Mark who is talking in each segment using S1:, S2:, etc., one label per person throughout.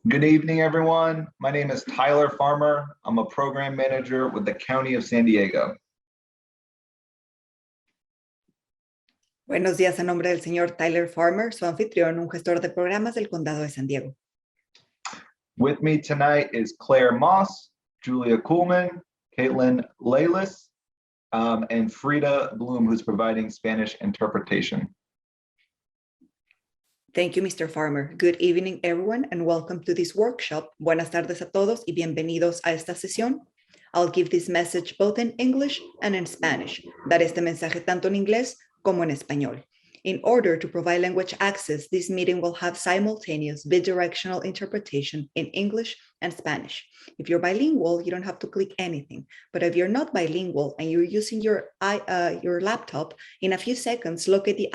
S1: Good evening, everyone. My name is Tyler Farmer. I'm a program manager with the County of San Diego.
S2: Buenos días, a nombre del señor Tyler Farmer, su anfitrión, un gestor de programas del Condado de San Diego.
S1: With me tonight is Claire Moss, Julia Kuhlman, Caitlin Laylis, and Frida Bloom, who's providing Spanish interpretation.
S2: Thank you, Mr. Farmer. Good evening, everyone, and welcome to this workshop. Buenas tardes a todos y bienvenidos a esta sesión. I'll give this message both in English and in Spanish. Daré este mensaje tanto en inglés como en español. In order to provide language access, this meeting will have simultaneous bidirectional interpretation in English and Spanish. If you're bilingual, you don't have to click anything. But if you're not bilingual and you're using your laptop, in a few seconds, look at the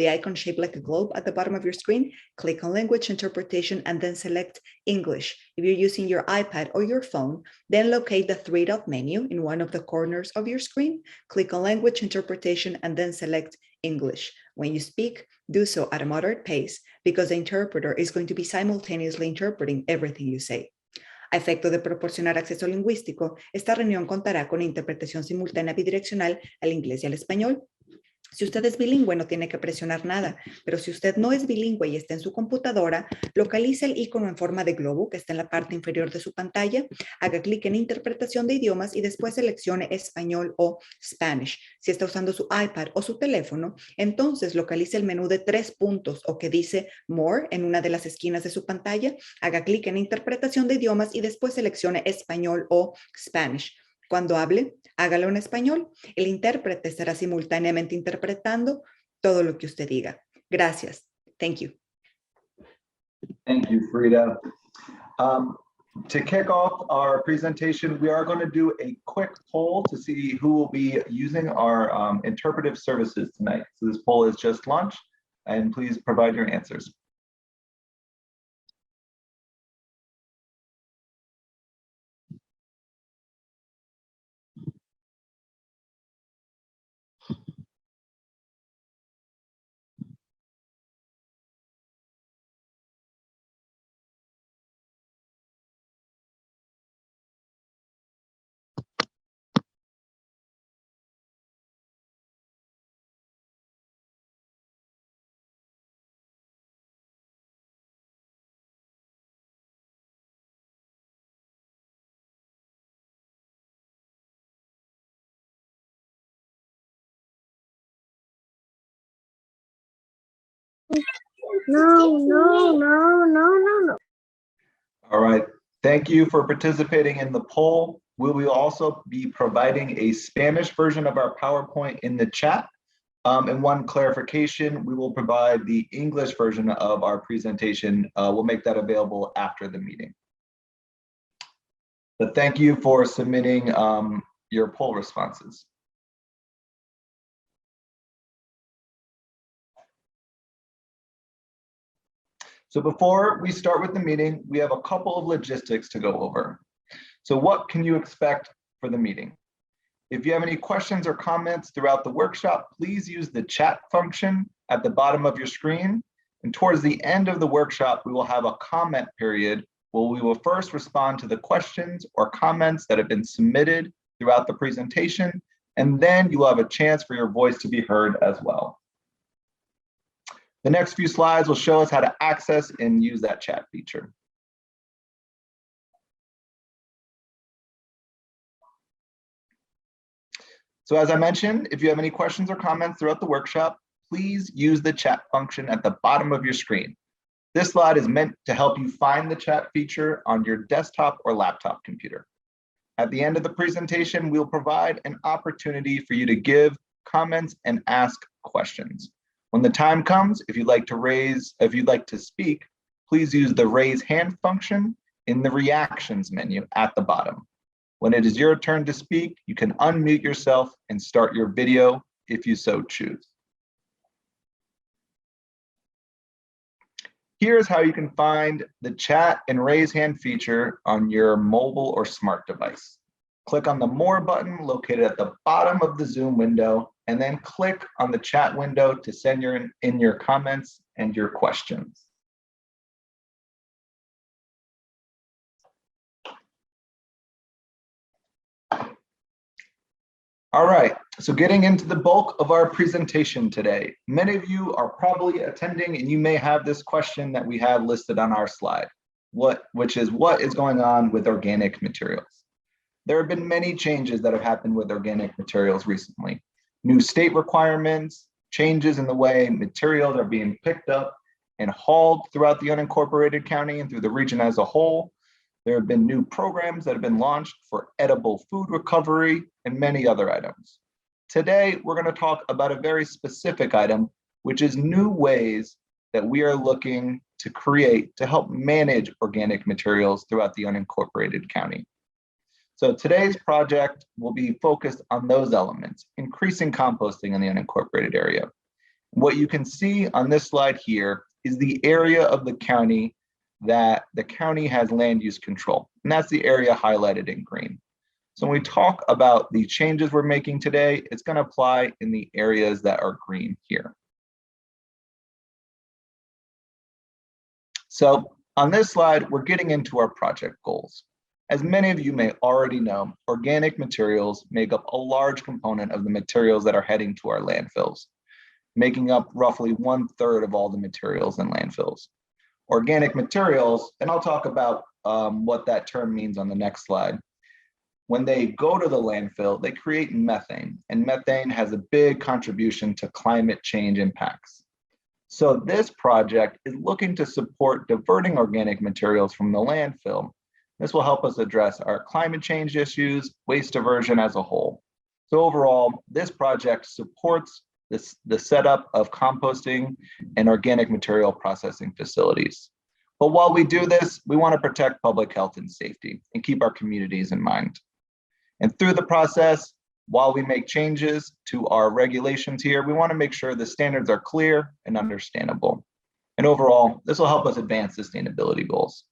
S2: icon shaped like a globe at the bottom of your screen, click on language interpretation, and then select English. If you're using your iPad or your phone, then locate the three-dot menu in one of the corners of your screen, click on language interpretation, and then select English. When you speak, do so at a moderate pace because the interpreter is going to be simultaneously interpreting everything you say. A efecto de proporcionar acceso lingüístico, esta reunión contará con interpretación simultánea bidireccional al inglés y al español. Si usted es bilingüe, no tiene que presionar nada, pero si usted no es bilingüe y está en su computadora, localice el icono en forma de globo que está en la parte inferior de su pantalla, haga clic en interpretación de idiomas y después seleccione español o Spanish. Si está usando su iPad o su teléfono, entonces localice el menú de 3 puntos o que dice More en una de las esquinas de su pantalla, haga clic en interpretación de idiomas y después seleccione español o Spanish. Cuando hable, hágalo en español. El intérprete estará simultáneamente interpretando todo lo que usted diga. Gracias. Thank you.
S1: Thank you, Frida. To kick off our presentation, we are going to do a quick poll to see who will be using our interpretive services tonight. So this poll is just launched, and please provide your answers.
S3: No.
S1: All right. Thank you for participating in the poll. We will also be providing a Spanish version of our PowerPoint in the chat. And one clarification, we will provide the English version of our presentation. We'll make that available after the meeting. But thank you for submitting your poll responses. So before we start with the meeting, we have a couple of logistics to go over. So what can you expect for the meeting? If you have any questions or comments throughout the workshop, please use the chat function at the bottom of your screen. And towards the end of the workshop, we will have a comment period where we will first respond to the questions or comments that have been submitted throughout the presentation, and then you will have a chance for your voice to be heard as well. The next few slides will show us how to access and use that chat feature. So as I mentioned, if you have any questions or comments throughout the workshop, please use the chat function at the bottom of your screen. This slide is meant to help you find the chat feature on your desktop or laptop computer. At the end of the presentation, we'll provide an opportunity for you to give comments and ask questions. When the time comes, if you'd like to speak, please use the raise hand function in the reactions menu at the bottom. When it is your turn to speak, you can unmute yourself and start your video if you so choose. Here's how you can find the chat and raise hand feature on your mobile or smart device. Click on the More button located at the bottom of the Zoom window, and then click on the chat window to send in your comments and your questions. All right, so getting into the bulk of our presentation today. Many of you are probably attending and you may have this question that we have listed on our slide, which is what is going on with organic materials? There have been many changes that have happened with organic materials recently. New state requirements, changes in the way materials are being picked up and hauled throughout the unincorporated county and through the region as a whole. There have been new programs that have been launched for edible food recovery and many other items. Today, we're going to talk about a very specific item, which is new ways that we are looking to create to help manage organic materials throughout the unincorporated county. So today's project will be focused on those elements, increasing composting in the unincorporated area. What you can see on this slide here is the area of the county that the county has land use control, and that's the area highlighted in green. So when we talk about the changes we're making today, it's going to apply in the areas that are green here. So on this slide, we're getting into our project goals. As many of you may already know, organic materials make up a large component of the materials that are heading to our landfills, making up roughly 1/3 of all the materials in landfills. Organic materials, and I'll talk about what that term means on the next slide. When they go to the landfill, they create methane, and methane has a big contribution to climate change impacts. So this project is looking to support diverting organic materials from the landfill. This will help us address our climate change issues, waste diversion as a whole. So overall, this project supports the setup of composting and organic material processing facilities. But while we do this, we want to protect public health and safety and keep our communities in mind. And through the process, while we make changes to our regulations here, we want to make sure the standards are clear and understandable. And overall, this will help us advance sustainability goals.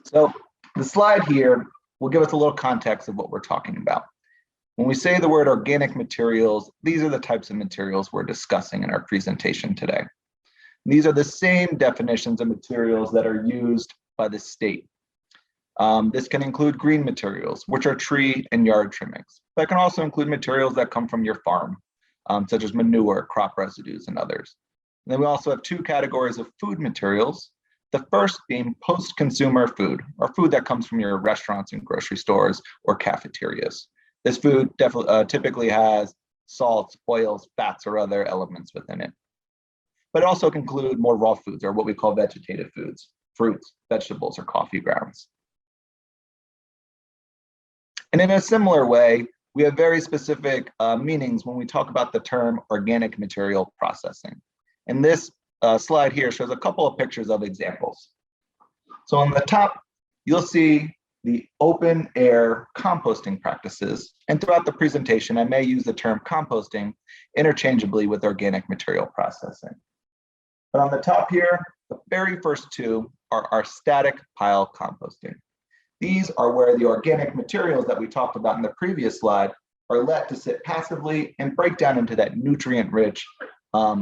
S1: So the slide here will give us a little context of what we're talking about. When we say the word organic materials, these are the types of materials we're discussing in our presentation today. These are the same definitions of materials that are used by the state. This can include green materials, which are tree and yard trimmings, but it can also include materials that come from your farm, such as manure, crop residues, and others. And then we also have two categories of food materials. The first being post-consumer food, or food that comes from your restaurants and grocery stores or cafeterias. This food typically has salts, oils, fats, or other elements within it. But it also can include more raw foods, or what we call vegetative foods, fruits, vegetables, or coffee grounds. And in a similar way, we have very specific meanings when we talk about the term organic material processing. And this slide here shows a couple of pictures of examples. So on the top, you'll see the open air composting practices. And throughout the presentation, I may use the term composting interchangeably with organic material processing. But on the top here, the very first two are our static pile composting. These are where the organic materials that we talked about in the previous slide are let to sit passively and break down into that nutrient-rich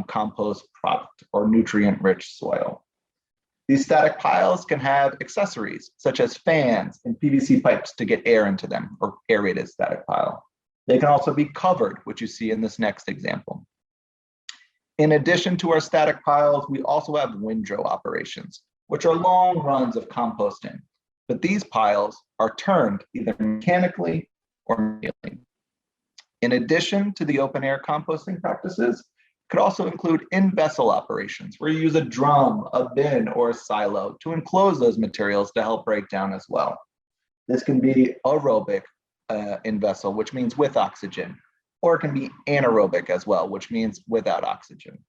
S1: compost product or nutrient-rich soil. These static piles can have accessories such as fans and PVC pipes to get air into them, or aerated static pile. They can also be covered, which you see in this next example. In addition to our static piles, we also have windrow operations, which are long runs of composting. But these piles are turned either mechanically or manually. In addition to the open air composting practices, could also include in-vessel operations where you use a drum, a bin, or a silo to enclose those materials to help break down as well. This can be aerobic in-vessel, which means with oxygen, or it can be anaerobic as well, which means without oxygen.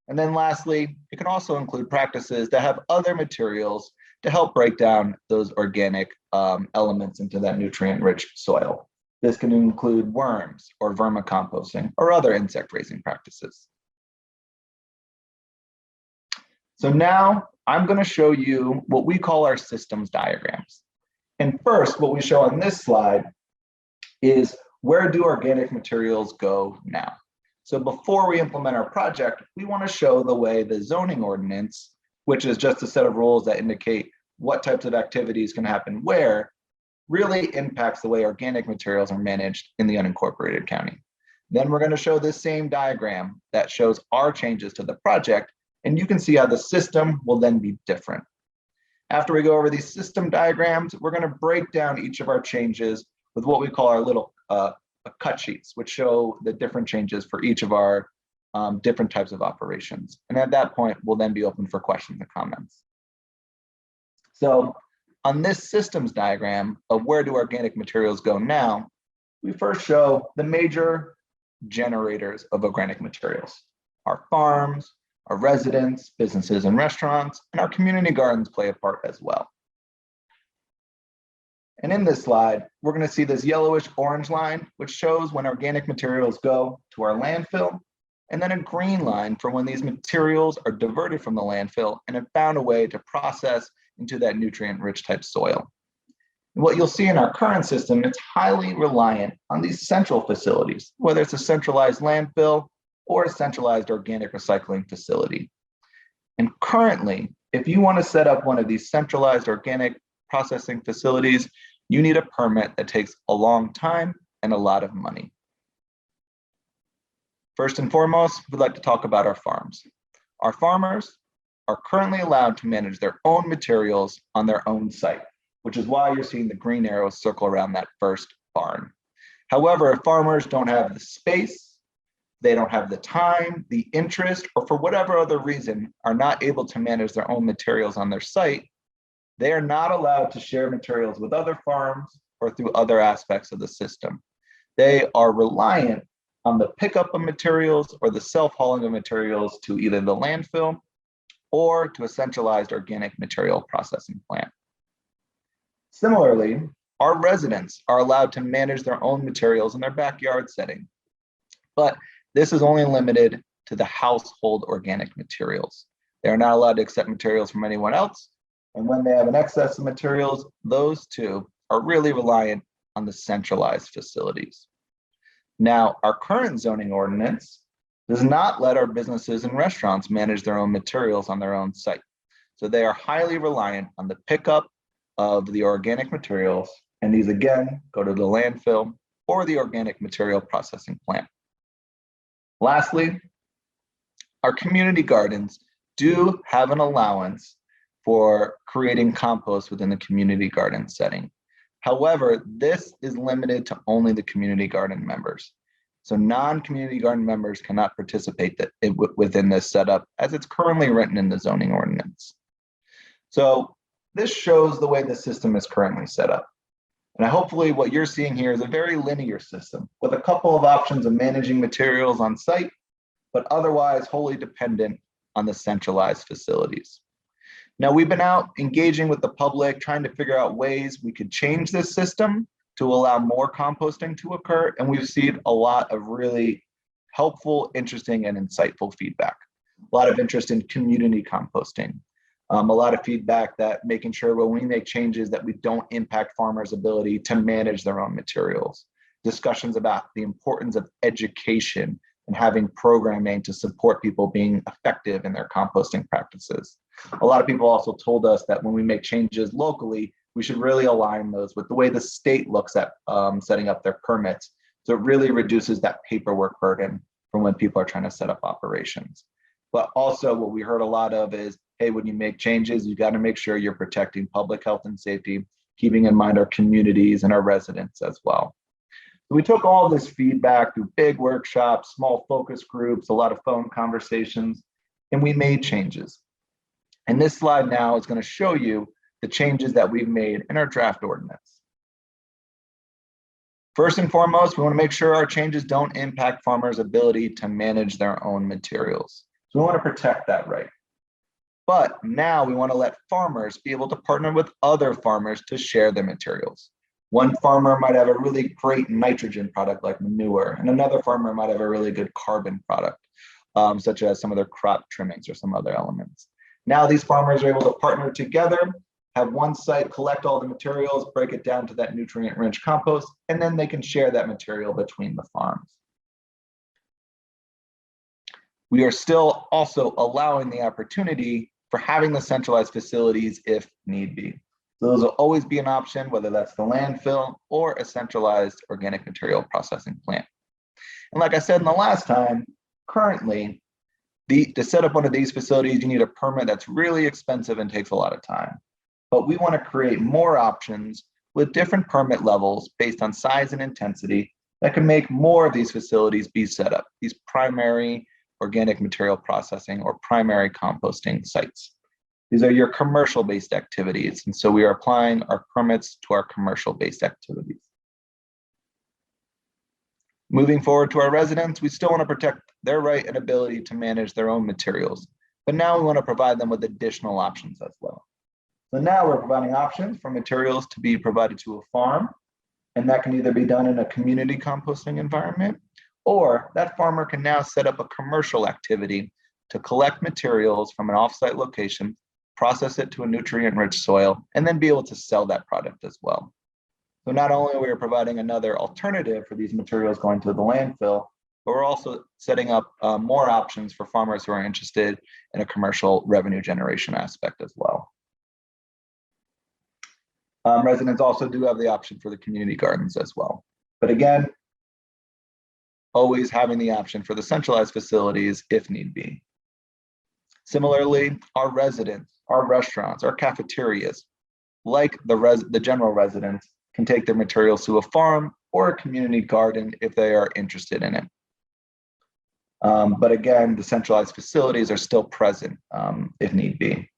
S1: And then lastly, it can also include practices that have other materials to help break down those organic elements into that nutrient-rich soil. This can include worms or vermicomposting or other insect raising practices. So now I'm going to show you what we call our systems diagrams. And first, what we show on this slide is where do organic materials go now? So before we implement our project, we want to show the way the zoning ordinance, which is just a set of rules that indicate what types of activities can happen where, really impacts the way organic materials are managed in the unincorporated county. Then we're going to show this same diagram that shows our changes to the project, and you can see how the system will then be different. After we go over these system diagrams, we're going to break down each of our changes with what we call our little cut sheets, which show the different changes for each of our different types of operations. And at that point, we'll then be open for questions and comments. So on this systems diagram of where do organic materials go now, we first show the major generators of organic materials. Our farms, our residents, businesses and restaurants, and our community gardens play a part as well. And in this slide, we're going to see this yellowish orange line, which shows when organic materials go to our landfill, and then a green line for when these materials are diverted from the landfill and have found a way to process into that nutrient-rich type soil. And what you'll see in our current system, it's highly reliant on these central facilities, whether it's a centralized landfill or a centralized organic recycling facility. And currently, if you want to set up one of these centralized organic processing facilities, you need a permit that takes a long time and a lot of money. First and foremost, we'd like to talk about our farms. Our farmers are currently allowed to manage their own materials on their own site, which is why you're seeing the green arrows circle around that first barn. However, if farmers don't have the space, they don't have the time, the interest, or for whatever other reason are not able to manage their own materials on their site, they are not allowed to share materials with other farms or through other aspects of the system. They are reliant on the pickup of materials or the self-hauling of materials to either the landfill or to a centralized organic material processing plant. Similarly, our residents are allowed to manage their own materials in their backyard setting, but this is only limited to the household organic materials. They are not allowed to accept materials from anyone else, and when they have an excess of materials, those two are really reliant on the centralized facilities. Now, our current zoning ordinance does not let our businesses and restaurants manage their own materials on their own site. So they are highly reliant on the pickup of the organic materials, and these again go to the landfill or the organic material processing plant. Lastly, our community gardens do have an allowance for creating compost within the community garden setting. However, this is limited to only the community garden members. So non-community garden members cannot participate within this setup as it's currently written in the zoning ordinance. So this shows the way the system is currently set up. And hopefully what you're seeing here is a very linear system with a couple of options of managing materials on site, but otherwise wholly dependent on the centralized facilities. Now, we've been out engaging with the public, trying to figure out ways we could change this system to allow more composting to occur. And we've seen a lot of really helpful, interesting, and insightful feedback. A lot of interest in community composting. A lot of feedback that making sure when we make changes that we don't impact farmers' ability to manage their own materials. Discussions about the importance of education and having programming to support people being effective in their composting practices. A lot of people also told us that when we make changes locally, we should really align those with the way the state looks at setting up their permits. So it really reduces that paperwork burden from when people are trying to set up operations. But also what we heard a lot of is, hey, when you make changes, you got to make sure you're protecting public health and safety, keeping in mind our communities and our residents as well. So we took all this feedback through big workshops, small focus groups, a lot of phone conversations, and we made changes. And this slide now is going to show you the changes that we've made in our draft ordinance. First and foremost, we want to make sure our changes don't impact farmers' ability to manage their own materials. So we want to protect that right. But now we want to let farmers be able to partner with other farmers to share their materials. One farmer might have a really great nitrogen product like manure, and another farmer might have a really good carbon product, such as some of their crop trimmings or some other elements. Now these farmers are able to partner together, have one site collect all the materials, break it down to that nutrient-rich compost, and then they can share that material between the farms. We are still also allowing the opportunity for having the centralized facilities if need be. So those will always be an option, whether that's the landfill or a centralized organic material processing plant. And like I said in the last time, currently, to set up one of these facilities, you need a permit that's really expensive and takes a lot of time. But we want to create more options with different permit levels based on size and intensity that can make more of these facilities be set up, these primary organic material processing or primary composting sites. These are your commercial-based activities, and so we are applying our permits to our commercial-based activities. Moving forward to our residents, we still want to protect their right and ability to manage their own materials, but now we want to provide them with additional options as well. So now we're providing options for materials to be provided to a farm, and that can either be done in a community composting environment, or that farmer can now set up a commercial activity to collect materials from an offsite location, process it to a nutrient-rich soil, and then be able to sell that product as well. So not only are we providing another alternative for these materials going to the landfill, but we're also setting up more options for farmers who are interested in a commercial revenue generation aspect as well. Residents also do have the option for the community gardens as well. But again, always having the option for the centralized facilities if need be. Similarly, our residents, our restaurants, our cafeterias, like the general residents, can take their materials to a farm or a community garden if they are interested in it. But again, the centralized facilities are still present if need be.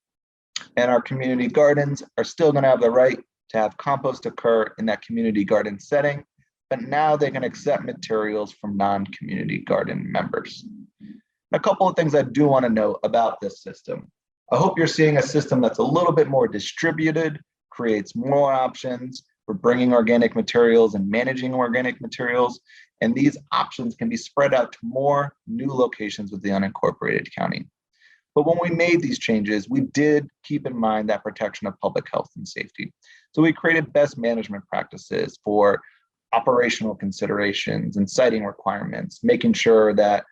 S1: And our community gardens are still going to have the right to have compost occur in that community garden setting, but now they can accept materials from non-community garden members. A couple of things I do want to note about this system. I hope you're seeing a system that's a little bit more distributed, creates more options for bringing organic materials and managing organic materials, and these options can be spread out to more new locations with the unincorporated county. But when we made these changes, we did keep in mind that protection of public health and safety. So we created best management practices for operational considerations and siting requirements, making sure that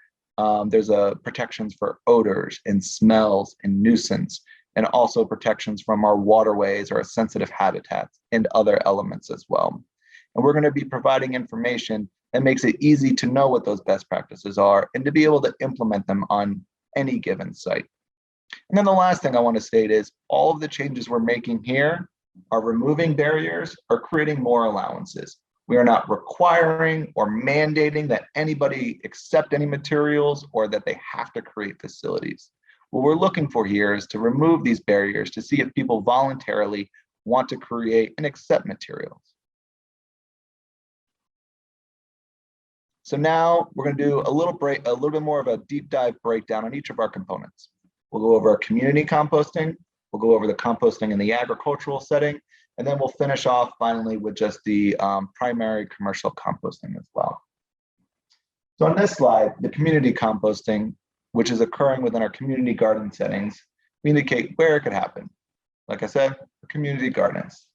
S1: there's protections for odors and smells and nuisance, and also protections from our waterways or sensitive habitats and other elements as well. And we're going to be providing information that makes it easy to know what those best practices are and to be able to implement them on any given site. And then the last thing I want to state is all of the changes we're making here are removing barriers or creating more allowances. We are not requiring or mandating that anybody accept any materials or that they have to create facilities. What we're looking for here is to remove these barriers to see if people voluntarily want to create and accept materials. So now we're going to do a little bit more of a deep dive breakdown on each of our components. We'll go over our community composting, we'll go over the composting in the agricultural setting, and then we'll finish off finally with just the primary commercial composting as well. So on this slide, the community composting, which is occurring within our community garden settings, we indicate where it could happen. Like I said, community gardens.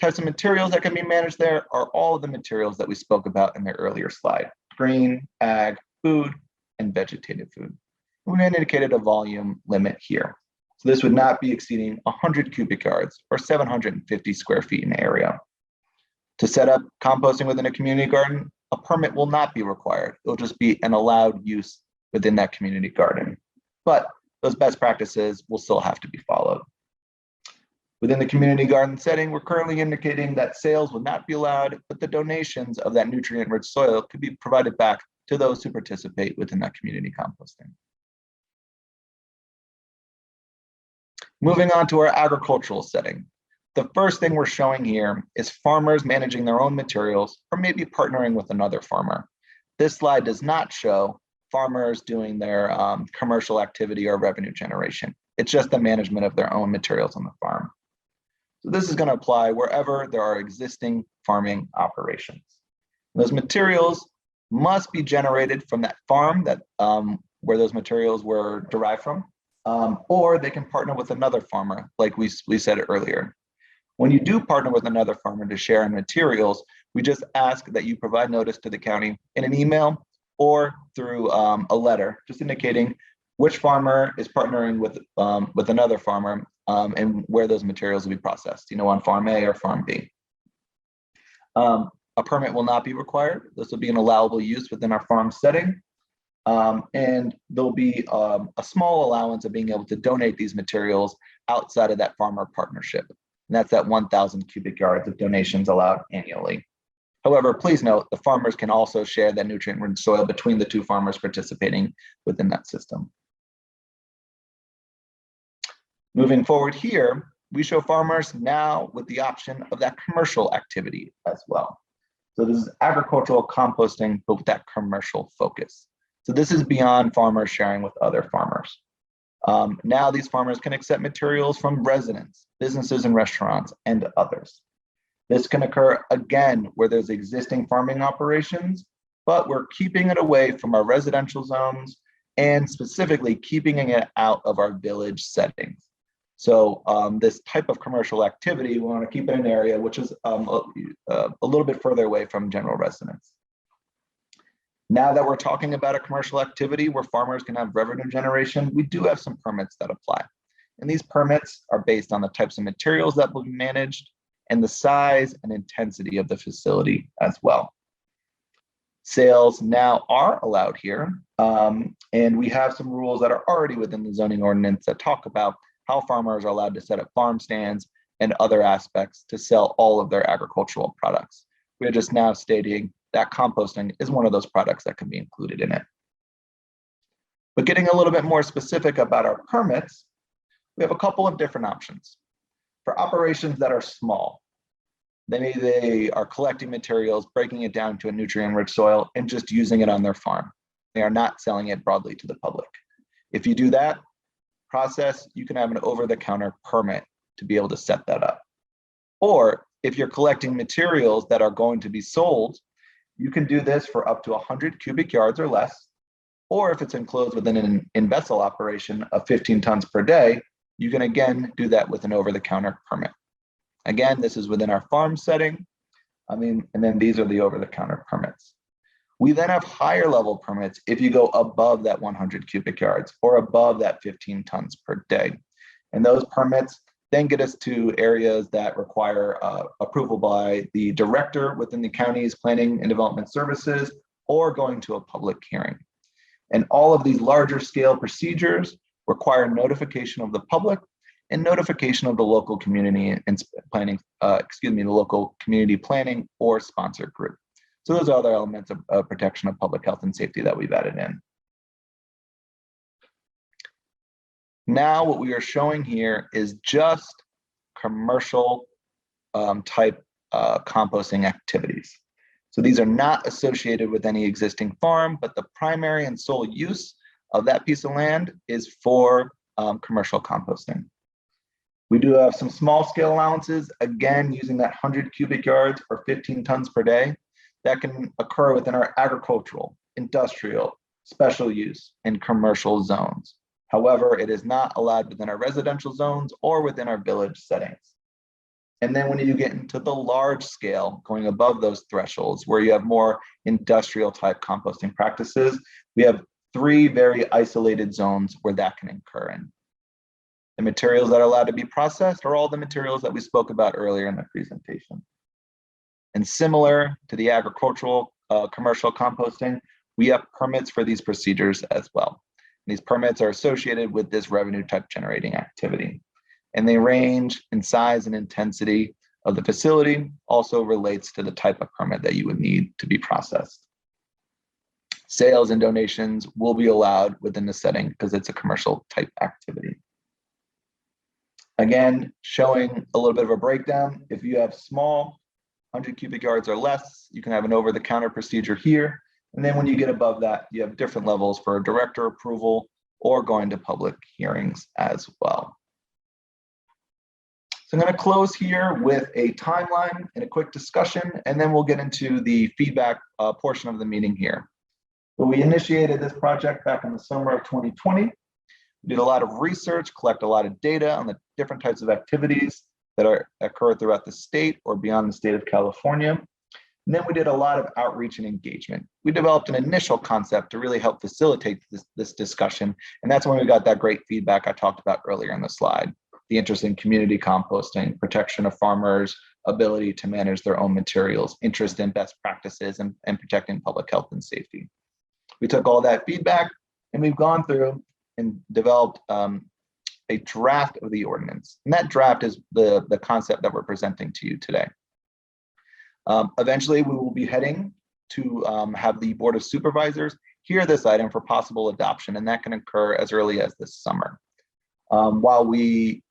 S1: Types of materials that can be managed there are all of the materials that we spoke about in the earlier slide: green, ag, food, and vegetative food. We indicated a volume limit here. So this would not be exceeding 100 cubic yards or 750 square feet in area. To set up composting within a community garden, a permit will not be required. It'll just be an allowed use within that community garden. But those best practices will still have to be followed. Within the community garden setting, we're currently indicating that sales will not be allowed, but the donations of that nutrient-rich soil could be provided back to those who participate within that community composting. Moving on to our agricultural setting. The first thing we're showing here is farmers managing their own materials or maybe partnering with another farmer. This slide does not show farmers doing their commercial activity or revenue generation. It's just the management of their own materials on the farm. So this is going to apply wherever there are existing farming operations. Those materials must be generated from that farm that where those materials were derived from, or they can partner with another farmer, like we said earlier. When you do partner with another farmer to share in materials, we just ask that you provide notice to the county in an email or through a letter, just indicating which farmer is partnering with another farmer and where those materials will be processed, on Farm A or Farm B. A permit will not be required. This will be an allowable use within our farm setting. And there'll be a small allowance of being able to donate these materials outside of that farmer partnership. And that's at 1,000 cubic yards of donations allowed annually. However, please note, the farmers can also share that nutrient-rich soil between the two farmers participating within that system. Moving forward here, we show farmers now with the option of that commercial activity as well. So this is agricultural composting, but with that commercial focus. So this is beyond farmers sharing with other farmers. Now these farmers can accept materials from residents, businesses and restaurants, and others. This can occur again where there's existing farming operations, but we're keeping it away from our residential zones and specifically keeping it out of our village settings. So this type of commercial activity, we want to keep it in an area which is a little bit further away from general residents. Now that we're talking about a commercial activity where farmers can have revenue generation, we do have some permits that apply. And these permits are based on the types of materials that will be managed and the size and intensity of the facility as well. Sales now are allowed here, and we have some rules that are already within the zoning ordinance that talk about how farmers are allowed to set up farm stands and other aspects to sell all of their agricultural products. We're just now stating that composting is one of those products that can be included in it. But getting a little bit more specific about our permits, we have a couple of different options. For operations that are small, they are collecting materials, breaking it down to a nutrient-rich soil, and just using it on their farm. They are not selling it broadly to the public. If you do that process, you can have an over-the-counter permit to be able to set that up. Or if you're collecting materials that are going to be sold, you can do this for up to 100 cubic yards or less. Or if it's enclosed within an in-vessel operation of 15 tons per day, you can again do that with an over-the-counter permit. Again, this is within our farm setting. And then these are the over-the-counter permits. We then have higher level permits if you go above that 100 cubic yards or above that 15 tons per day. And those permits then get us to areas that require approval by the director within the county's planning and development services or going to a public hearing. And all of these larger scale procedures require notification of the public and notification of the local community and planning, the local community planning or sponsor group. So those are other elements of protection of public health and safety that we've added in. Now what we are showing here is just commercial type composting activities. So these are not associated with any existing farm, but the primary and sole use of that piece of land is for commercial composting. We do have some small scale allowances, again, using that 100 cubic yards or 15 tons per day that can occur within our agricultural, industrial, special use, and commercial zones. However, it is not allowed within our residential zones or within our village settings. And then when you get into the large scale, going above those thresholds, where you have more industrial type composting practices, we have 3 very isolated zones where that can occur in. The materials that are allowed to be processed are all the materials that we spoke about earlier in the presentation. And similar to the agricultural commercial composting, we have permits for these procedures as well. These permits are associated with this revenue type generating activity. And they range in size and intensity of the facility, also relates to the type of permit that you would need to be processed. Sales and donations will be allowed within the setting because it's a commercial type activity. Again, showing a little bit of a breakdown. If you have small, 100 cubic yards or less, you can have an over-the-counter procedure here. And then when you get above that, you have different levels for director approval or going to public hearings as well. So I'm going to close here with a timeline and a quick discussion, and then we'll get into the feedback portion of the meeting here. But we initiated this project back in the summer of 2020. We did a lot of research, collect a lot of data on the different types of activities that occur throughout the state or beyond the state of California. And then we did a lot of outreach and engagement. We developed an initial concept to really help facilitate this discussion. And that's when we got that great feedback I talked about earlier in the slide. the interest in community composting, protection of farmers' ability to manage their own materials, interest in best practices, and protecting public health and safety. We took all that feedback and we've gone through and developed a draft of the ordinance. And that draft is the concept that we're presenting to you today. Eventually, we will be heading to have the Board of Supervisors hear this item for possible adoption, and that can occur as early as this summer. While you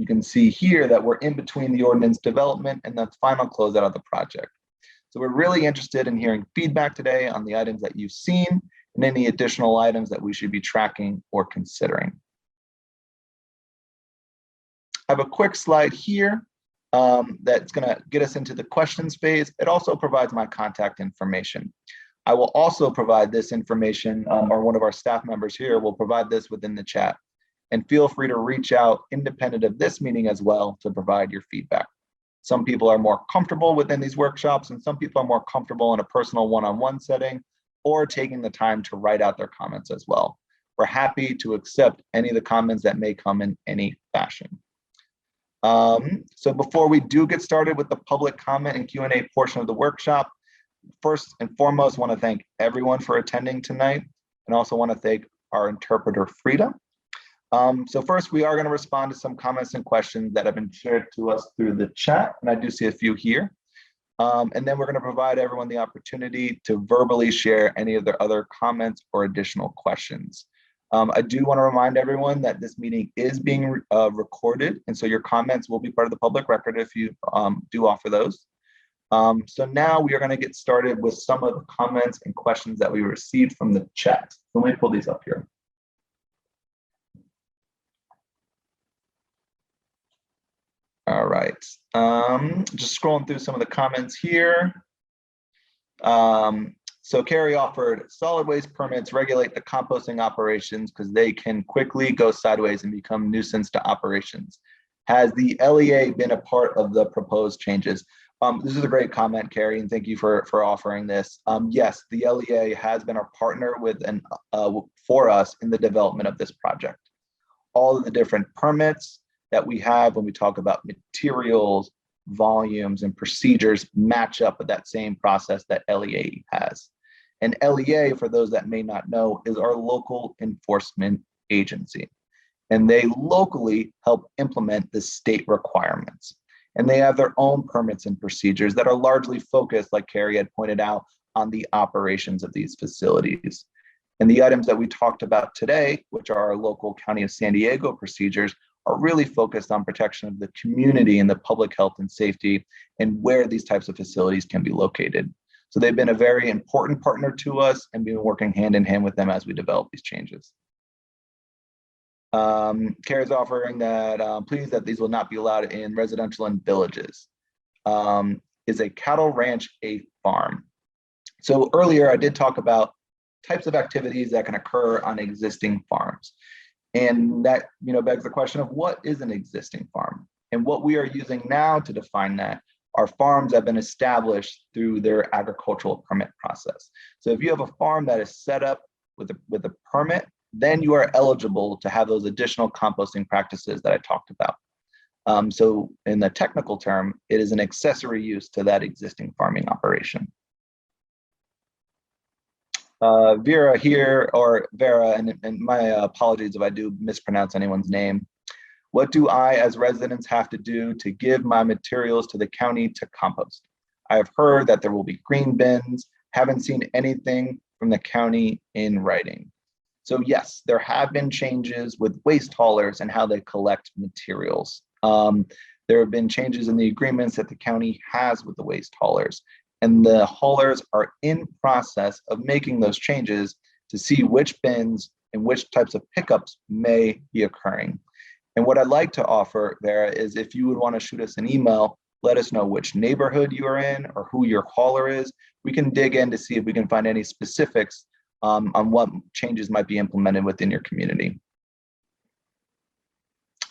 S1: can see here that we're in between the ordinance development and the final closeout of the project. So we're really interested in hearing feedback today on the items that you've seen and any additional items that we should be tracking or considering. I have a quick slide here that's going to get us into the questions phase. It also provides my contact information. I will also provide this information, or one of our staff members here will provide this within the chat. And feel free to reach out independent of this meeting as well to provide your feedback. Some people are more comfortable within these workshops, and some people are more comfortable in a personal one-on-one setting or taking the time to write out their comments as well. We're happy to accept any of the comments that may come in any fashion. So before we do get started with the public comment and Q&A portion of the workshop, first and foremost, want to thank everyone for attending tonight, and also want to thank our interpreter, Frida. So first, we are going to respond to some comments and questions that have been shared to us through the chat, and I do see a few here. And then we're going to provide everyone the opportunity to verbally share any of their other comments or additional questions. I do want to remind everyone that this meeting is being recorded, and so your comments will be part of the public record if you do offer those. So now we are going to get started with some of the comments and questions that we received from the chat. So let me pull these up here. All right, just scrolling through some of the comments here. So Carrie offered solid waste permits regulate the composting operations because they can quickly go sideways and become nuisance to operations. Has the LEA been a part of the proposed changes? This is a great comment, Carrie, and thank you for offering this. Yes, the LEA has been our partner with for us in the development of this project. All of the different permits that we have when we talk about materials, volumes, and procedures match up with that same process that LEA has. And LEA, for those that may not know, is our local enforcement agency. And they locally help implement the state requirements. And they have their own permits and procedures that are largely focused, like Carrie had pointed out, on the operations of these facilities. And the items that we talked about today, which are our local County of San Diego procedures, are really focused on protection of the community and the public health and safety and where these types of facilities can be located. So they've been a very important partner to us and been working hand in hand with them as we develop these changes. Carrie's offering that please that these will not be allowed in residential and villages. Is a cattle ranch a farm? So earlier I did talk about types of activities that can occur on existing farms. And that begs the question of what is an existing farm? And what we are using now to define that are farms that have been established through their agricultural permit process. So if you have a farm that is set up with a permit, then you are eligible to have those additional composting practices that I talked about. So in the technical term, it is an accessory use to that existing farming operation. Vera here, or Vera, and my apologies if I do mispronounce anyone's name. What do I as residents have to do to give my materials to the county to compost? I have heard that there will be green bins, haven't seen anything from the county in writing. So yes, there have been changes with waste haulers and how they collect materials. There have been changes in the agreements that the county has with the waste haulers. And the haulers are in process of making those changes to see which bins and which types of pickups may be occurring. And what I'd like to offer, Vera, is if you would want to shoot us an email, let us know which neighborhood you are in or who your hauler is. We can dig in to see if we can find any specifics on what changes might be implemented within your community.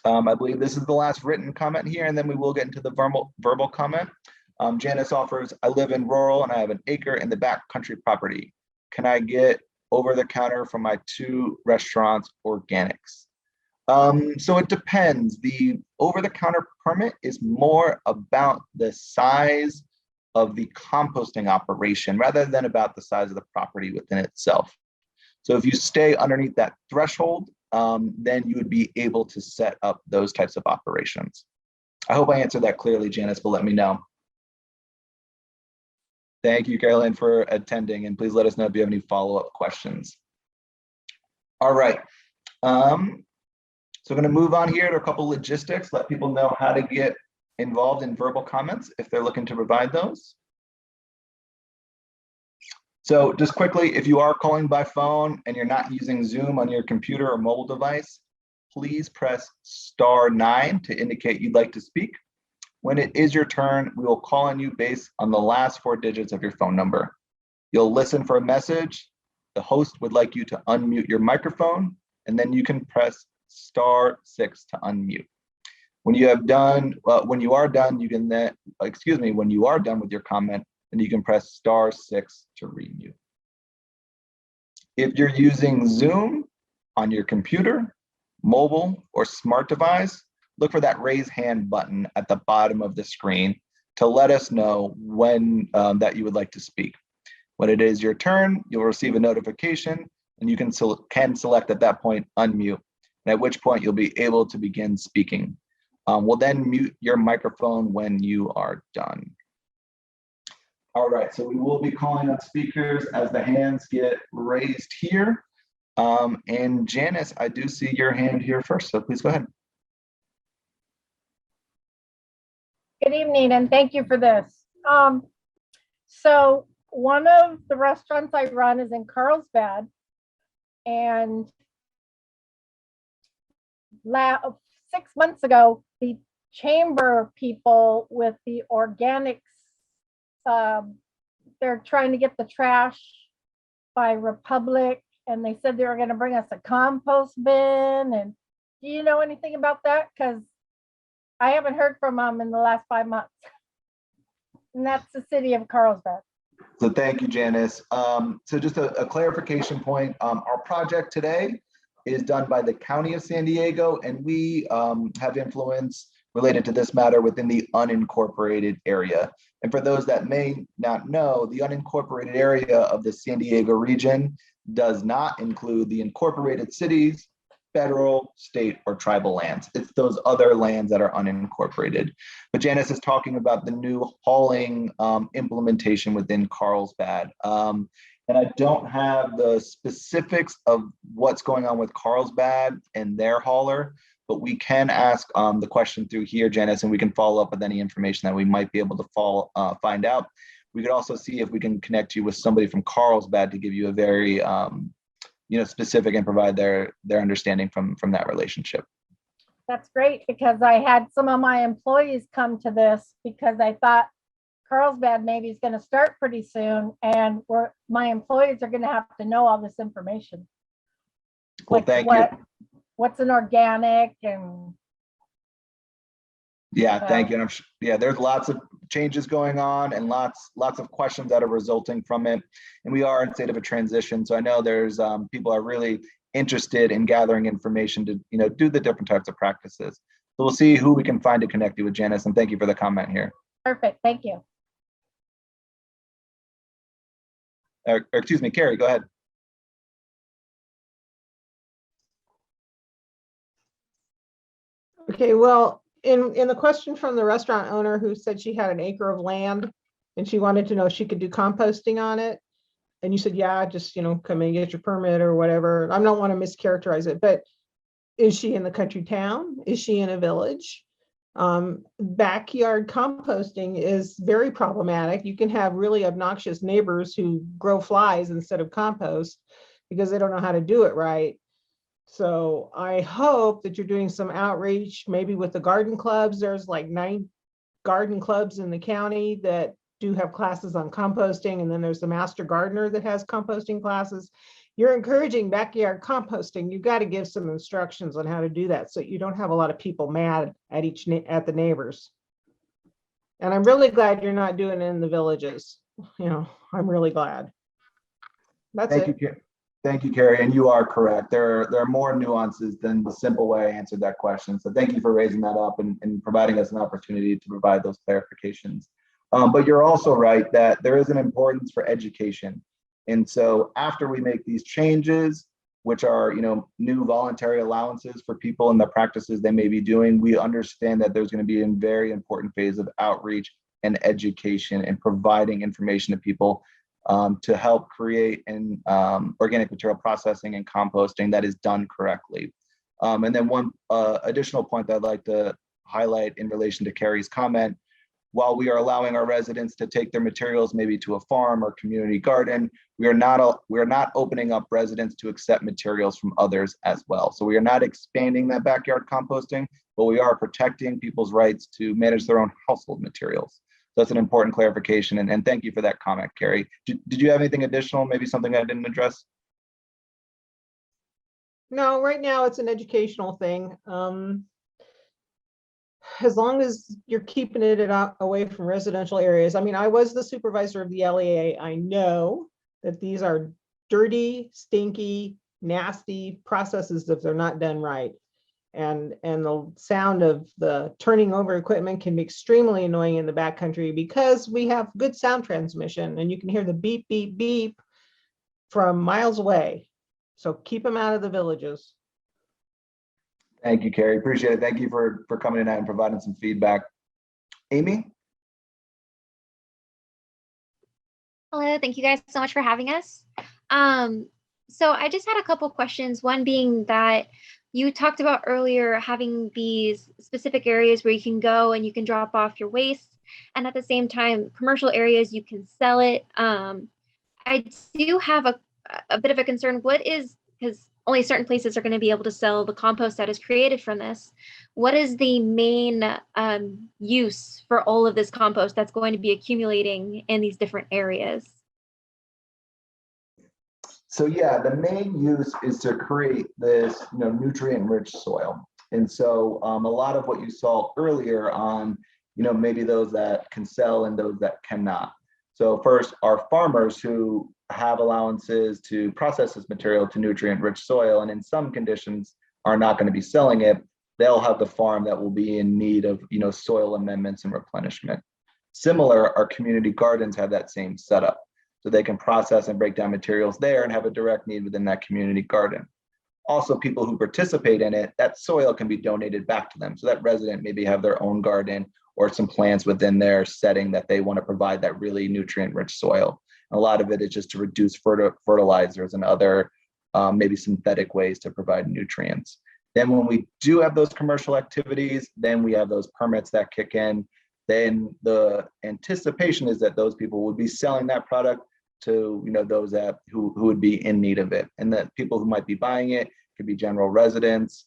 S1: I believe this is the last written comment here, and then we will get into the verbal comment. Janice offers, I live in rural and I have an acre in the back country property. Can I get over the counter from my 2 restaurants organics? So it depends. The over-the-counter permit is more about the size of the composting operation rather than about the size of the property within itself. So if you stay underneath that threshold, then you would be able to set up those types of operations. I hope I answered that clearly, Janice, but let me know. Thank you, Caroline, for attending, and please let us know if you have any follow-up questions. All right. So I'm going to move on here to a couple logistics, let people know how to get involved in verbal comments if they're looking to provide those. So just quickly, if you are calling by phone and you're not using Zoom on your computer or mobile device, please press *9 to indicate you'd like to speak. When it is your turn, we will call on you based on the last 4 digits of your phone number. You'll listen for a message. The host would like you to unmute your microphone, and then you can press *6 to unmute. When you are done with your comment, then you can press *6 to remute. If you're using Zoom on your computer, mobile, or smart device, look for that raise hand button at the bottom of the screen to let us know when that you would like to speak. When it is your turn, you'll receive a notification, and you can select at that point unmute, at which point you'll be able to begin speaking. We'll then mute your microphone when you are done. All right, so we will be calling on speakers as the hands get raised here. And Janice, I do see your hand here first, so please go ahead.
S3: Good evening, and thank you for this. So one of the restaurants I run is in Carlsbad, and 6 months ago, the chamber people with the organics, they're trying to get the trash by Republic, and they said they were going to bring us a compost bin. And do you know anything about that? Because I haven't heard from them in the last 5 months. And that's the city of Carlsbad.
S1: So thank you, Janice. So just a clarification point, our project today is done by the County of San Diego, and we have influence related to this matter within the unincorporated area. And for those that may not know, the unincorporated area of the San Diego region does not include the incorporated cities, federal, state, or tribal lands. It's those other lands that are unincorporated. But Janice is talking about the new hauling implementation within Carlsbad. And I don't have the specifics of what's going on with Carlsbad and their hauler, but we can ask the question through here, Janice, and we can follow up with any information that we might be able to find out. We could also see if we can connect you with somebody from Carlsbad to give you a very specific and provide their understanding from that relationship.
S3: That's great, because I had some of my employees come to this because I thought Carlsbad maybe is going to start pretty soon, and my employees are going to have to know all this information.
S1: Well, thank you.
S3: What's an organic and
S1: yeah, thank you. And there's lots of changes going on and lots of questions that are resulting from it. And we are in state of a transition. So I know there's people are really interested in gathering information to do the different types of practices. So we'll see who we can find to connect you with, Janice. And thank you for the comment here.
S3: Perfect. Thank you.
S1: Excuse me, Carrie, go ahead.
S4: Okay, well, in the question from the restaurant owner who said she had an acre of land and she wanted to know if she could do composting on it. And you said, yeah, just, come and get your permit or whatever. I don't want to mischaracterize it, but is she in the country town? Is she in a village? Backyard composting is very problematic. You can have really obnoxious neighbors who grow flies instead of compost because they don't know how to do it right. So I hope that you're doing some outreach, maybe with the garden clubs. There's like 9 garden clubs in the county that do have classes on composting. And then there's the master gardener that has composting classes. You're encouraging backyard composting. You've got to give some instructions on how to do that so you don't have a lot of people mad at the neighbors. And I'm really glad you're not doing it in the villages. I'm really glad. That's it.
S1: Thank you, Carrie, and you are correct. There are more nuances than the simple way I answered that question. So thank you for raising that up and providing us an opportunity to provide those clarifications. But you're also right that there is an importance for education. And so after we make these changes, which are new voluntary allowances for people and the practices they may be doing, we understand that there's going to be a very important phase of outreach and education and providing information to people to help create an organic material processing and composting that is done correctly. And then one additional point that I'd like to highlight in relation to Carrie's comment, while we are allowing our residents to take their materials maybe to a farm or community garden, we are not opening up residents to accept materials from others as well. So we are not expanding that backyard composting, but we are protecting people's rights to manage their own household materials. That's an important clarification, and thank you for that comment, Carrie. Did you have anything additional, maybe something I didn't address?
S4: No, right now it's an educational thing. As long as you're keeping it away from residential areas. I mean, I was the supervisor of the LEA. I know that these are dirty, stinky, nasty processes if they're not done right. And the sound of the turning over equipment can be extremely annoying in the backcountry because we have good sound transmission and you can hear the beep, beep, beep from miles away. So keep them out of the villages.
S1: Thank you, Carrie. Appreciate it. Thank you for coming tonight and providing some feedback. Amy?
S5: Hello, thank you guys so much for having us. So I just had a couple questions. One being that you talked about earlier having these specific areas where you can go and you can drop off your waste, and at the same time, commercial areas you can sell it. I do have a bit of a concern. What is, because only certain places are going to be able to sell the compost that is created from this. What is the main use for all of this compost that's going to be accumulating in these different areas?
S1: So yeah, the main use is to create this nutrient-rich soil. And so a lot of what you saw earlier on, maybe those that can sell and those that cannot. So first, our farmers who have allowances to process this material to nutrient-rich soil, and in some conditions are not going to be selling it, they'll have the farm that will be in need of soil amendments and replenishment. Similar, our community gardens have that same setup. So they can process and break down materials there and have a direct need within that community garden. Also, people who participate in it, that soil can be donated back to them. So that resident maybe have their own garden or some plants within their setting that they want to provide that really nutrient-rich soil. And a lot of it is just to reduce fertilizers and other maybe synthetic ways to provide nutrients. Then when we do have those commercial activities, then we have those permits that kick in. Then the anticipation is that those people would be selling that product to those who would be in need of it, and that people who might be buying it could be general residents,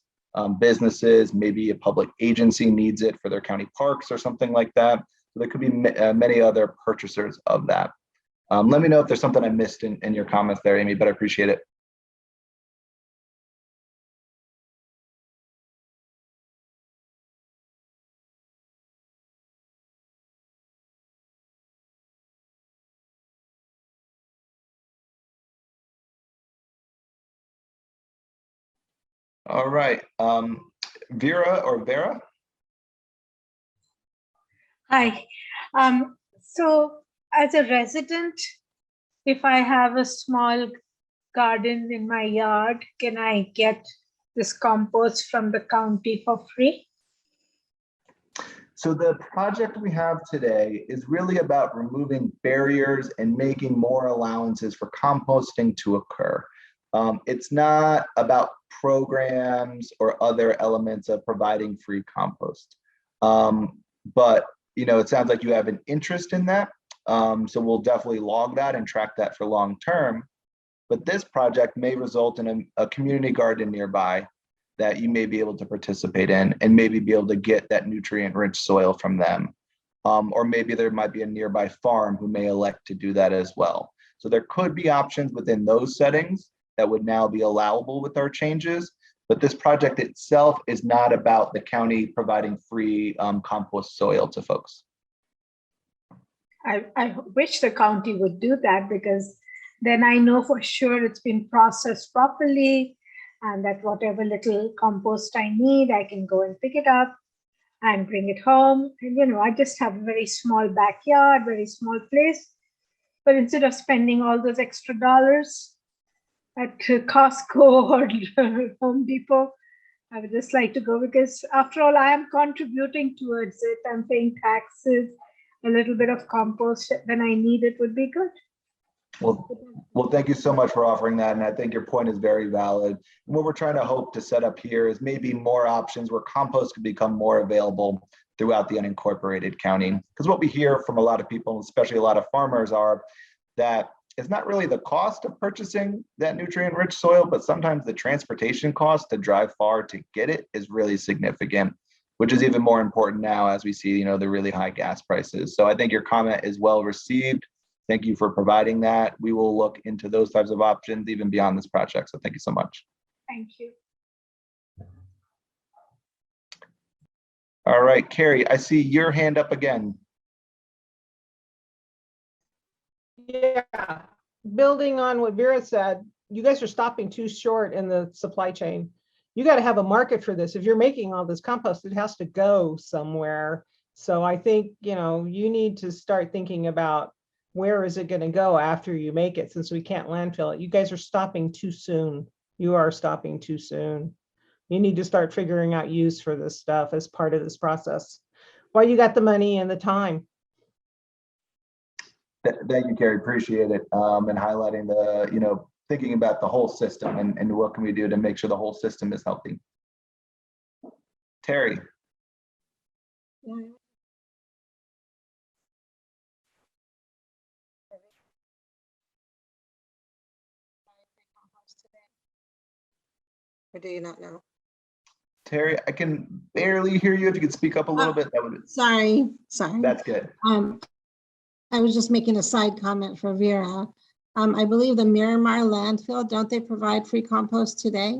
S1: businesses, maybe a public agency needs it for their county parks or something like that. So there could be many other purchasers of that. Let me know if there's something I missed in your comments there, Amy, but I appreciate it. All right, Vera?
S6: Hi. So as a resident, if I have a small garden in my yard, can I get this compost from the county for free?
S1: So the project we have today is really about removing barriers and making more allowances for composting to occur. It's not about programs or other elements of providing free compost. But it sounds like you have an interest in that. So we'll definitely log that and track that for long term. But this project may result in a community garden nearby that you may be able to participate in and maybe be able to get that nutrient-rich soil from them. Or maybe there might be a nearby farm who may elect to do that as well. So there could be options within those settings that would now be allowable with our changes. But this project itself is not about the county providing free compost soil to folks.
S6: I wish the county would do that, because then I know for sure it's been processed properly and that whatever little compost I need, I can go and pick it up and bring it home. And, I just have a very small backyard, very small place. But instead of spending all those extra dollars at Costco or Home Depot, I would just like to go because after all, I am contributing towards it. I'm paying taxes, a little bit of compost when I need it would be good.
S1: Well, thank you so much for offering that. And I think your point is very valid. And what we're trying to hope to set up here is maybe more options where compost can become more available throughout the unincorporated county. Because what we hear from a lot of people, especially a lot of farmers, are that it's not really the cost of purchasing that nutrient-rich soil, but sometimes the transportation cost to drive far to get it is really significant, which is even more important now as we see, the really high gas prices. So I think your comment is well received. Thank you for providing that. We will look into those types of options even beyond this project. So thank you so much.
S6: Thank you.
S1: All right, Carrie, I see your hand up again.
S4: Yeah, building on what Vera said, you guys are stopping too short in the supply chain. You got to have a market for this. If you're making all this compost, it has to go somewhere. So I think, you need to start thinking about where is it going to go after you make it, since we can't landfill it. You guys are stopping too soon. You are stopping too soon. You need to start figuring out use for this stuff as part of this process while you got the money and the time.
S1: Thank you, Carrie. Appreciate it. And highlighting the, thinking about the whole system and what can we do to make sure the whole system is healthy. Terry.
S7: Or do you not know?
S1: Terry, I can barely hear you. If you could speak up a little bit, that would.
S7: Sorry.
S1: That's good.
S7: I was just making a side comment for Vera. I believe the Miramar landfill, don't they provide free compost today?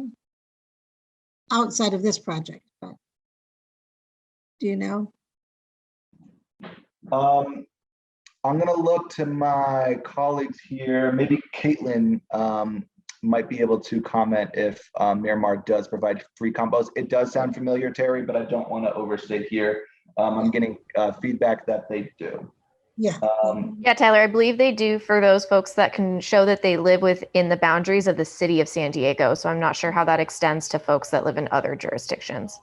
S7: Outside of this project, but do you know?
S1: I'm gonna look to my colleagues here. Maybe Caitlin might be able to comment if Miramar does provide free compost. It does sound familiar, Terry, but I don't want to overstate here. I'm getting feedback that they do.
S7: Yeah.
S8: Yeah, Tyler, I believe they do for those folks that can show that they live within the boundaries of the city of San Diego. So I'm not sure how that extends to folks that live in other jurisdictions.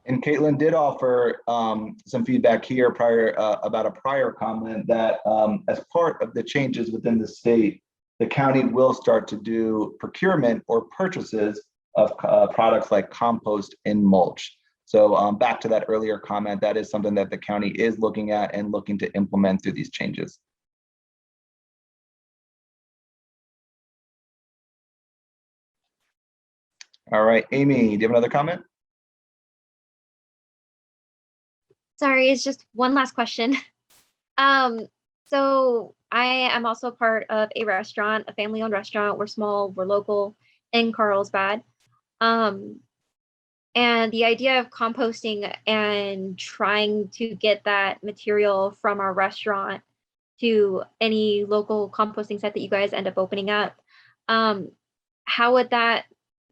S1: And Caitlin did offer some feedback here about a prior comment that as part of the changes within the state, the county will start to do procurement or purchases of products like compost and mulch. So back to that earlier comment, that is something that the county is looking at and looking to implement through these changes. All right, Amy, do you have another comment?
S5: Sorry, it's just one last question. So I am also part of a restaurant, a family-owned restaurant. We're small, we're local in Carlsbad. And the idea of composting and trying to get that material from our restaurant to any local composting site that you guys end up opening up, how would that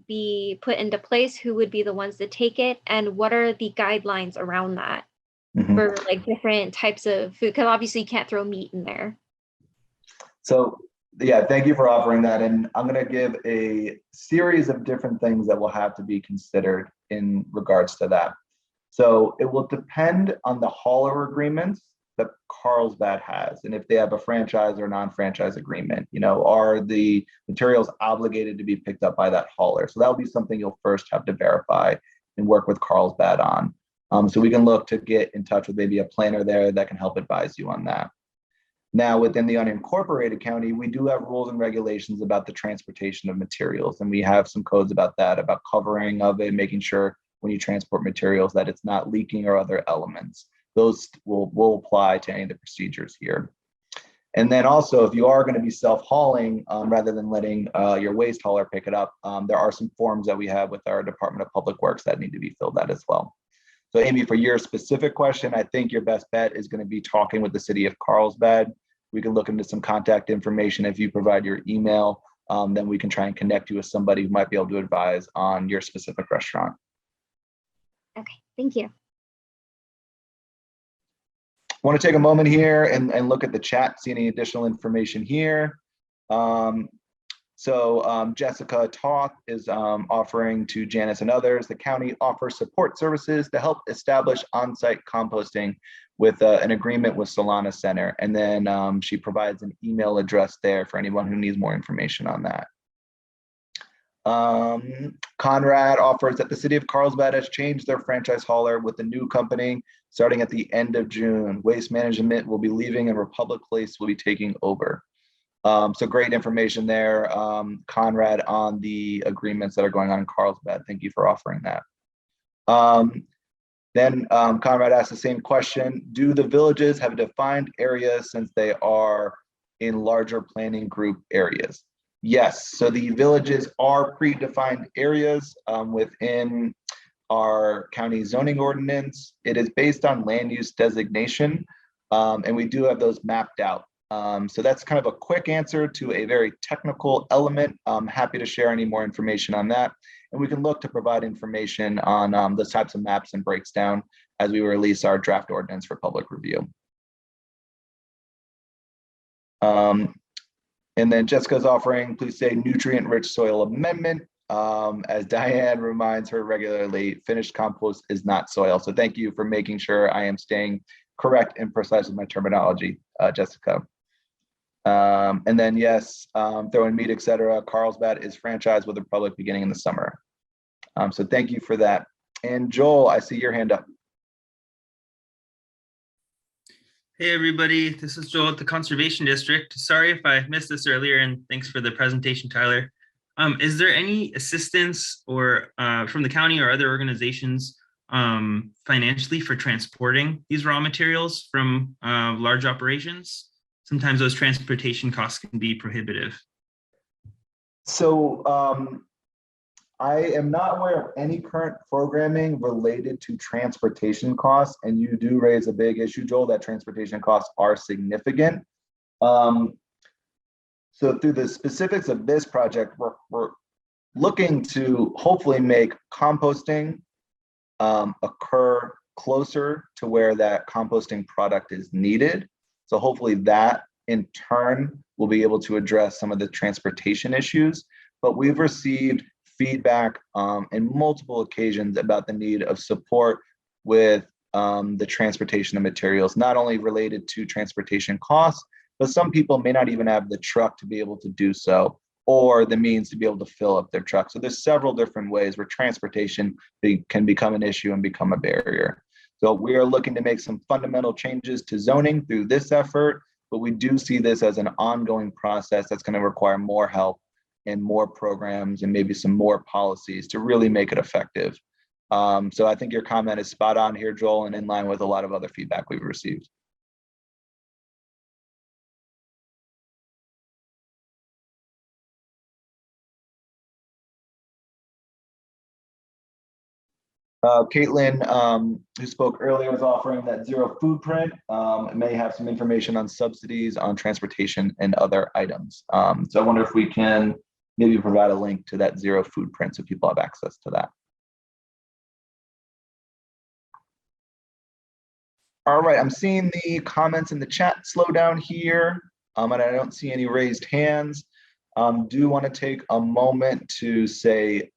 S5: be put into place? Who would be the ones to take it? And what are the guidelines around that for like different types of food? Because obviously you can't throw meat in there.
S1: So yeah, thank you for offering that. And I'm going to give a series of different things that will have to be considered in regards to that. So it will depend on the hauler agreements that Carlsbad has. And if they have a franchise or non-franchise agreement, are the materials obligated to be picked up by that hauler? So that will be something you'll first have to verify and work with Carlsbad on. So we can look to get in touch with maybe a planner there that can help advise you on that. Now, within the unincorporated county, we do have rules and regulations about the transportation of materials. And we have some codes about that, about covering of it, making sure when you transport materials that it's not leaking or other elements. Those will apply to any of the procedures here. And then also, if you are going to be self-hauling, rather than letting your waste hauler pick it up, there are some forms that we have with our Department of Public Works that need to be filled out as well. So Amy, for your specific question, I think your best bet is going to be talking with the city of Carlsbad we can look into some contact information. If you provide your email, then we can try and connect you with somebody who might be able to advise on your specific restaurant.
S5: Okay, thank you.
S1: Want to take a moment here and look at the chat, see any additional information here. Jessica Toth is offering to Janice and others, the county offers support services to help establish on-site composting with an agreement with Solana Center. And then she provides an email address there for anyone who needs more information on that. Conrad offers that the city of Carlsbad has changed their franchise hauler with the new company starting at the end of June. Waste management will be leaving and Republic Place will be taking over. So great information there, Conrad, on the agreements that are going on in Carlsbad. Thank you for offering that. Then Conrad asked the same question. Do the villages have a defined area since they are in larger planning group areas? Yes, so the villages are predefined areas within our county zoning ordinance. It is based on land use designation, and we do have those mapped out. So that's kind of a quick answer to a very technical element. I'm happy to share any more information on that. And we can look to provide information on those types of maps and breaks down as we release our draft ordinance for public review. And then Jessica's offering, please say nutrient-rich soil amendment. As Diane reminds her regularly, finished compost is not soil. So thank you for making sure I am staying correct and precise with my terminology, Jessica. And then yes, throwing meat, etc. Carlsbad is franchised with the Republic beginning in the summer. So thank you for that. And Joel, I see your hand up.
S9: Hey everybody, this is Joel at the Conservation District. Sorry if I missed this earlier, and thanks for the presentation, Tyler. Is there any assistance or from the county or other organizations financially for transporting these raw materials from large operations? Sometimes those transportation costs can be prohibitive.
S1: So I am not aware of any current programming related to transportation costs, and you do raise a big issue, Joel, that transportation costs are significant. So through the specifics of this project, we're looking to hopefully make composting occur closer to where that composting product is needed. So hopefully that in turn will be able to address some of the transportation issues. But we've received feedback in multiple occasions about the need of support with the transportation of materials, not only related to transportation costs, but some people may not even have the truck to be able to do so, or the means to be able to fill up their truck. So there's several different ways where transportation can become an issue and become a barrier. So we are looking to make some fundamental changes to zoning through this effort, but we do see this as an ongoing process that's going to require more help and more programs and maybe some more policies to really make it effective. So I think your comment is spot on here, Joel, and in line with a lot of other feedback we've received. Caitlin, who spoke earlier, was offering that zero food print. It may have some information on subsidies on transportation and other items. So I wonder if we can maybe provide a link to that zero food print so people have access to that. All right, I'm seeing the comments in the chat slow down here, and I don't see any raised hands. Do want to take a moment to say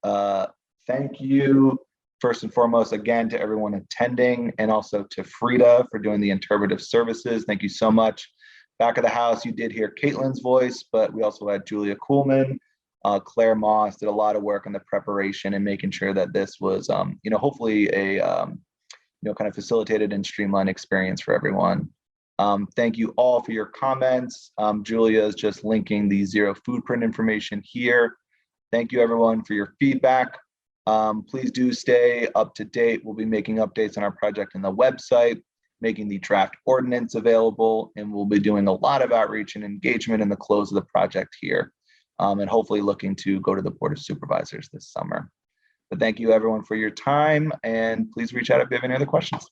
S1: thank you, first and foremost, again, to everyone attending, and also to Frida for doing the interpretive services. Thank you so much. Back of the house, you did hear Caitlin's voice, but we also had Julia Kuhlman. Claire Moss did a lot of work in the preparation and making sure that this was, hopefully a, kind of facilitated and streamlined experience for everyone. Thank you all for your comments. Julia is just linking the zero food print information here. Thank you everyone for your feedback. Please do stay up to date. We'll be making updates on our project on the website, making the draft ordinance available, and we'll be doing a lot of outreach and engagement in the close of the project here. And hopefully looking to go to the Board of Supervisors this summer. But thank you everyone for your time, and please reach out if you have any other questions.